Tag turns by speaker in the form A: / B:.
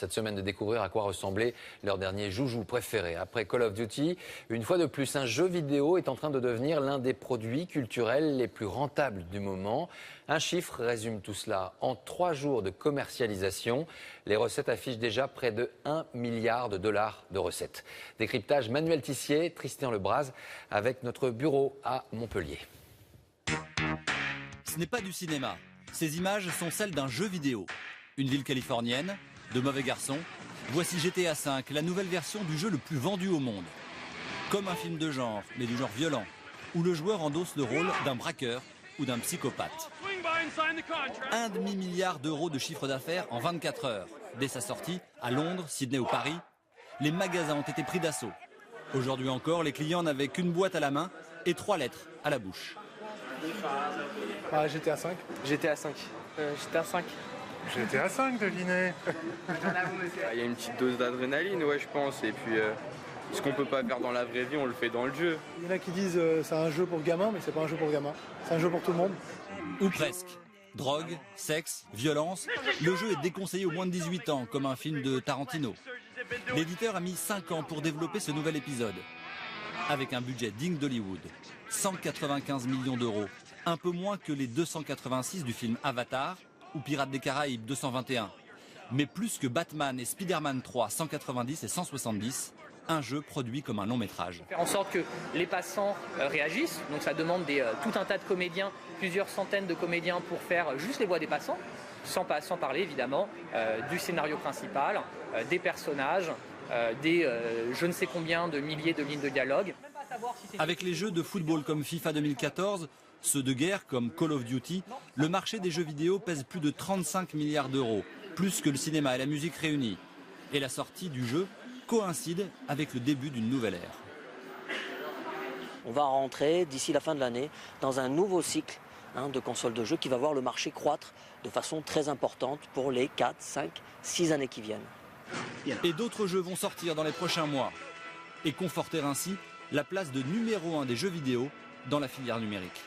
A: Cette semaine de découvrir à quoi ressemblait leur dernier joujou préféré. Après Call of Duty, une fois de plus, un jeu vidéo est en train de devenir l'un des produits culturels les plus rentables du moment. Un chiffre résume tout cela. En 3 jours de commercialisation, les recettes affichent déjà près de 1 milliard de dollars de recettes. Décryptage Manuel Tissier, Tristan Lebras avec notre bureau à Montpellier.
B: Ce n'est pas du cinéma. Ces images sont celles d'un jeu vidéo. Une ville californienne, de mauvais garçons. Voici GTA V, la nouvelle version du jeu le plus vendu au monde. Comme un film de genre, mais du genre violent, où le joueur endosse le rôle d'un braqueur ou d'un psychopathe. 1,5 milliard d'euros de chiffre d'affaires en 24 heures. Dès sa sortie, à Londres, Sydney ou Paris, les magasins ont été pris d'assaut. Aujourd'hui encore, les clients n'avaient qu'une boîte à la main et 3 lettres à la bouche.
C: GTA V.
D: GTA V. GTA V.
C: GTA V, devinez.
D: Il y a une petite dose d'adrénaline, ouais, je pense. Et puis, ce qu'on peut pas faire dans la vraie vie, on le fait dans le jeu.
C: Il y en a qui disent c'est un jeu pour gamins, mais c'est pas un jeu pour gamins. C'est un jeu pour tout le monde.
B: Ou presque. Drogue, sexe, violence. Le jeu est déconseillé aux moins de 18 ans, comme un film de Tarantino. L'éditeur a mis 5 ans pour développer ce nouvel épisode. Avec un budget digne d'Hollywood. 195 millions d'euros. Un peu moins que les 286 du film Avatar ou Pirates des Caraïbes 221. Mais plus que Batman et Spider-Man 3 190 et 170, un jeu produit comme un long métrage.
E: Faire en sorte que les passants réagissent, donc ça demande tout un tas de comédiens, plusieurs centaines de comédiens pour faire juste les voix des passants, sans parler évidemment du scénario principal, des personnages, des je ne sais combien de milliers de lignes de dialogue.
B: Avec les jeux de football comme FIFA 2014, ceux de guerre comme Call of Duty, le marché des jeux vidéo pèse plus de 35 milliards d'euros, plus que le cinéma et la musique réunis. Et la sortie du jeu coïncide avec le début d'une nouvelle ère.
F: On va rentrer d'ici la fin de l'année dans un nouveau cycle de consoles de jeux qui va voir le marché croître de façon très importante pour les 4, 5, 6 années qui viennent.
B: Et d'autres jeux vont sortir dans les prochains mois et conforter ainsi la place de numéro 1 des jeux vidéo dans la filière numérique.